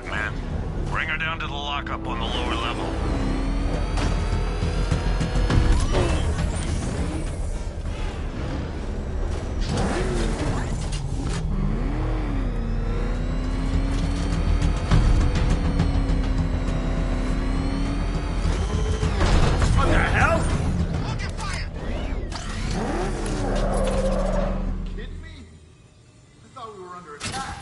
Batman. Bring her down to the lockup on the lower level. What the hell? Open fire! Kidding me? I thought we were under attack.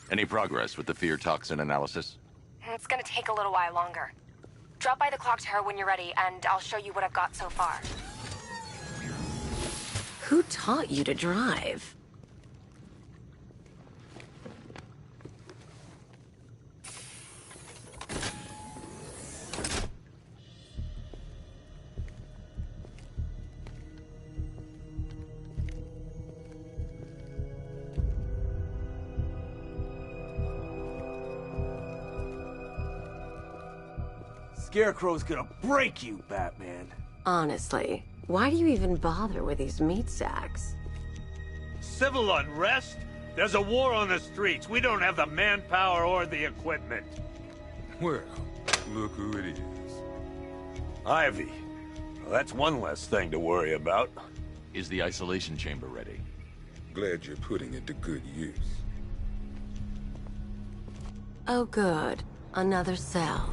Any progress with the fear toxin analysis? It's gonna take a little while longer. Drop by the clock tower when you're ready, and I'll show you what I've got so far. Who taught you to drive? Scarecrow's gonna break you, Batman. Honestly, why do you even bother with these meat sacks? Civil unrest? There's a war on the streets. We don't have the manpower or the equipment. Well, look who it is. Ivy. Well, that's one less thing to worry about. Is the isolation chamber ready? Glad you're putting it to good use. Oh good, another cell.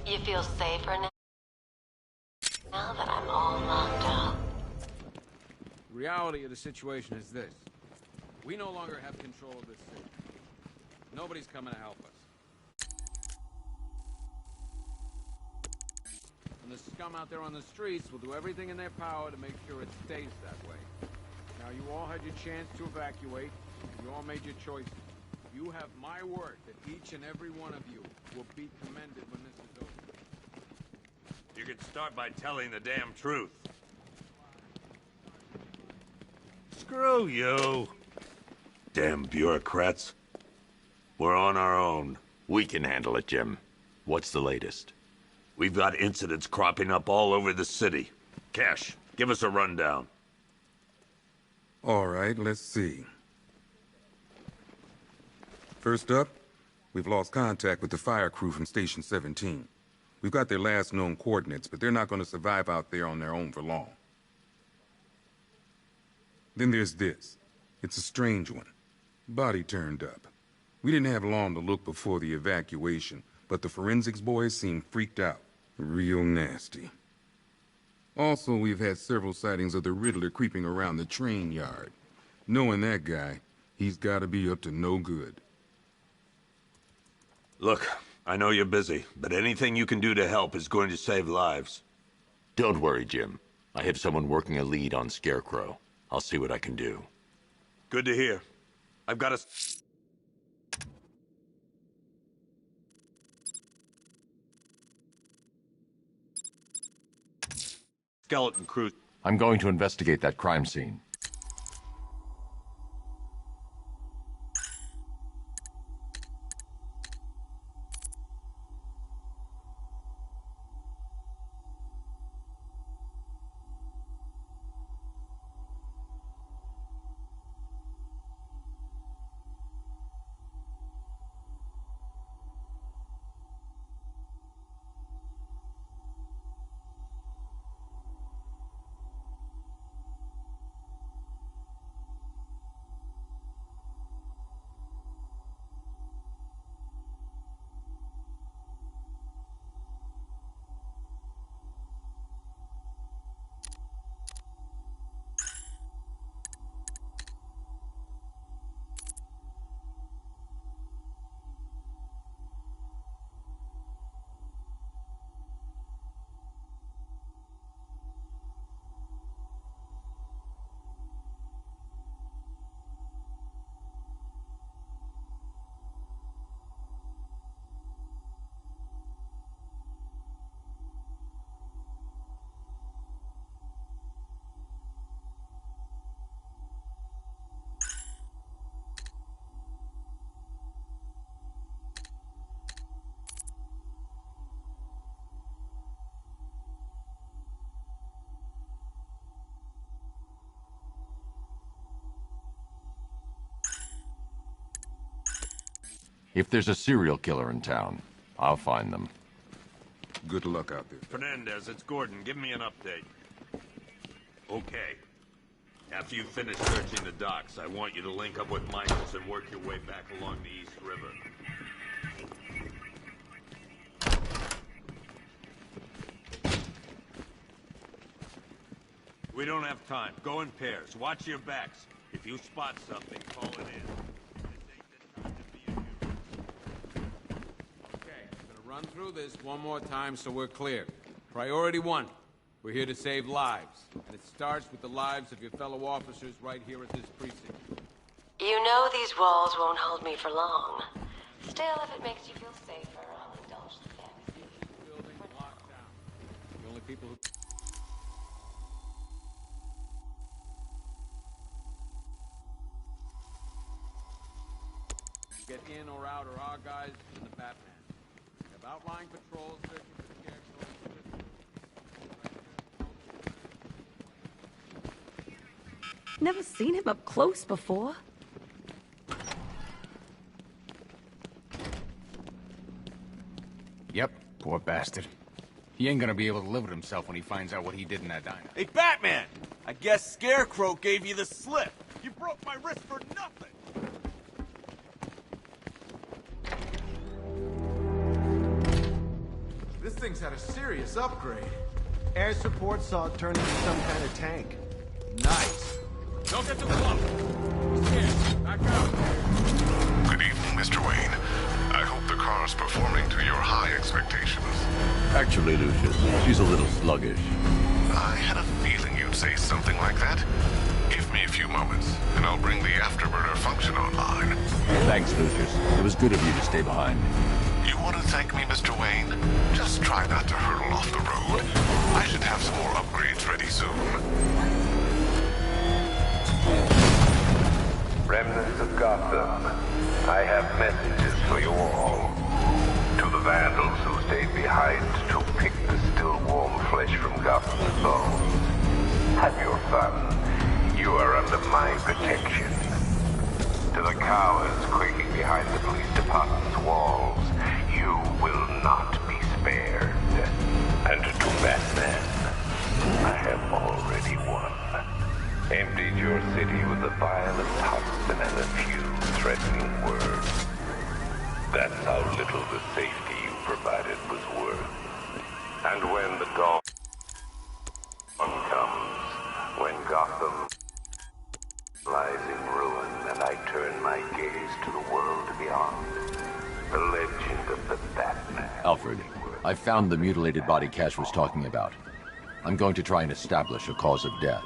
You feel safer now that I'm all locked up? The reality of the situation is this. We no longer have control of this city. Nobody's coming to help us. And the scum out there on the streets will do everything in their power to make sure it stays that way. Now, you all had your chance to evacuate. You all made your choices. You have my word that each and every one of you will be commended when this is over. You can start by telling the damn truth. Screw you. Damn bureaucrats. We're on our own. We can handle it, Jim. What's the latest? We've got incidents cropping up all over the city. Cash, give us a rundown. All right, let's see. First up, we've lost contact with the fire crew from Station 17. We've got their last known coordinates, but they're not going to survive out there on their own for long. Then there's this. It's a strange one. Body turned up. We didn't have long to look before the evacuation, but the forensics boys seemed freaked out. Real nasty. Also, we've had several sightings of the Riddler creeping around the train yard. Knowing that guy, he's got to be up to no good. Look, I know you're busy, but anything you can do to help is going to save lives. Don't worry, Jim. I have someone working a lead on Scarecrow. I'll see what I can do. Good to hear. I've got a... skeleton crew. I'm going to investigate that crime scene. If there's a serial killer in town, I'll find them. Good luck out there. Fernandez, it's Gordon. Give me an update. Okay. After you finish searching the docks, I want you to link up with Michaels and work your way back along the East River. We don't have time. Go in pairs. Watch your backs. If you spot something, call it in. Okay, I'm gonna run through this one more time so we're clear. Priority 1. We're here to save lives. And it starts with the lives of your fellow officers right here at this precinct. You know these walls won't hold me for long. Still, if it makes you feel safer, I'll indulge the fantasy. Building locked down. The only people who... get in or out are our guys and the Batman. We have outlying patrols searching for the Scarecrow. Never seen him up close before. Yep, poor bastard. He ain't gonna be able to live with himself when he finds out what he did in that diner. Hey, Batman! I guess Scarecrow gave you the slip. You broke my wrist for nothing! This thing's had a serious upgrade. Air support saw it turn into some kind of tank. Nice. Don't get too close. He's scared. Back out. Good evening, Mr. Wayne. I hope the car's performing to your high expectations. Actually, Lucius, she's a little sluggish. I had a feeling you'd say something like that. Give me a few moments, and I'll bring the afterburner function online. Thanks, Lucius. It was good of you to stay behind. You want to thank me, Mr. Wayne? Just try not to hurtle off the road. I should have some more upgrades ready soon. Remnants of Gotham, I have messages for you all. To the vandals who stayed behind to pick the still warm flesh from Gotham's bones. Have your fun. You are under my protection. To the cowards quaking behind the police department's walls, you will not be spared. And to Batman, I have already won. Emptied your city with a violent toxin and a few threatening words. That's how little the safety you provided was worth. And when the dawn comes, when Gotham lies in ruin and I turn my gaze to the world beyond, the legend of the Batman. Alfred, I found the mutilated body Cash was talking about. I'm going to try and establish a cause of death.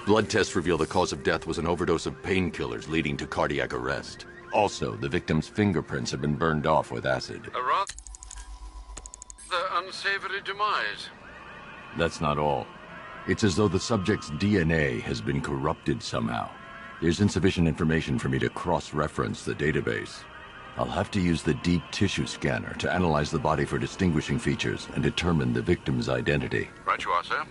Blood tests reveal the cause of death was an overdose of painkillers leading to cardiac arrest. Also, the victim's fingerprints have been burned off with acid. A rather unsavory demise. That's not all. It's as though the subject's DNA has been corrupted somehow. There's insufficient information for me to cross-reference the database. I'll have to use the deep tissue scanner to analyze the body for distinguishing features and determine the victim's identity. Right you are, sir.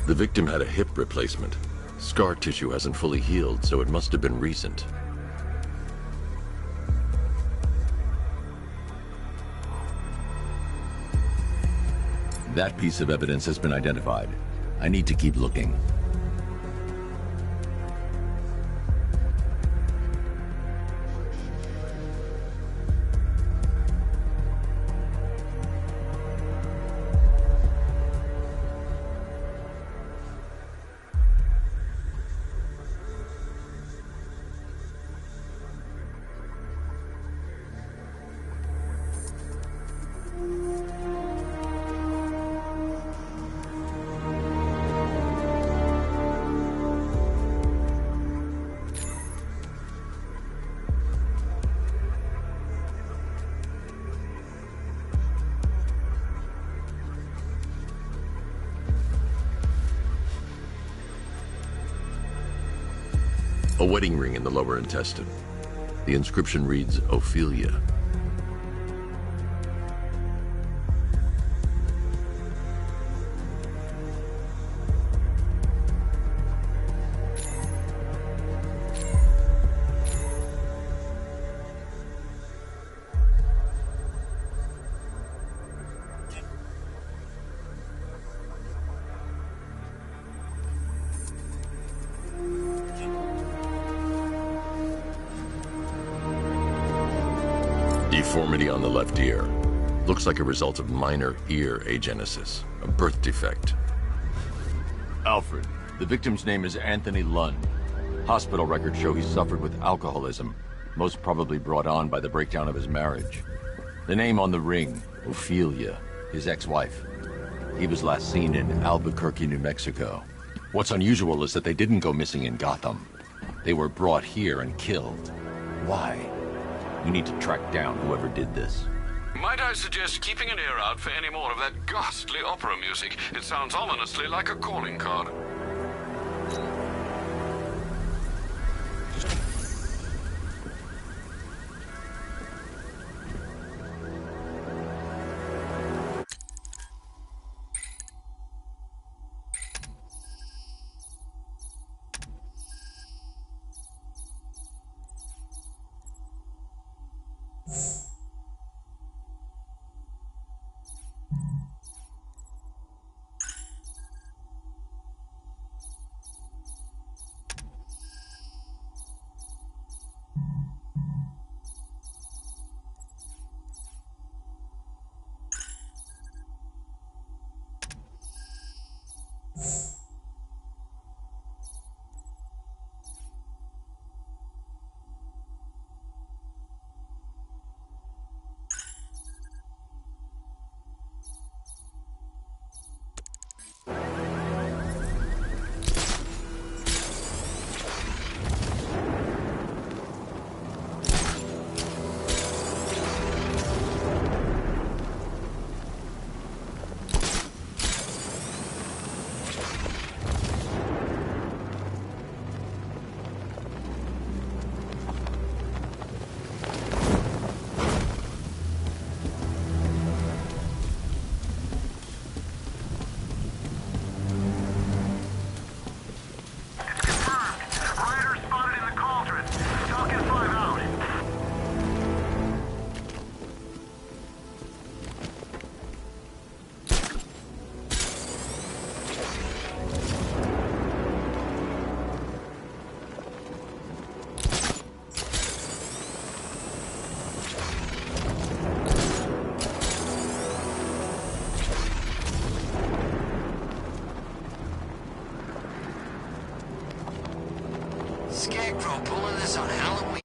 The victim had a hip replacement. Scar tissue hasn't fully healed, so it must have been recent. That piece of evidence has been identified. I need to keep looking. A wedding ring in the lower intestine. The inscription reads, Ophelia. Deformity on the left ear. Looks like a result of minor ear agenesis, a birth defect. Alfred, the victim's name is Anthony Lund. Hospital records show he suffered with alcoholism, most probably brought on by the breakdown of his marriage. The name on the ring, Ophelia, his ex-wife. He was last seen in Albuquerque, New Mexico. What's unusual is that they didn't go missing in Gotham. They were brought here and killed. Why? We need to track down whoever did this. Might I suggest keeping an ear out for any more of that ghastly opera music? It sounds ominously like a calling card. Scarecrow pulling this on Halloween.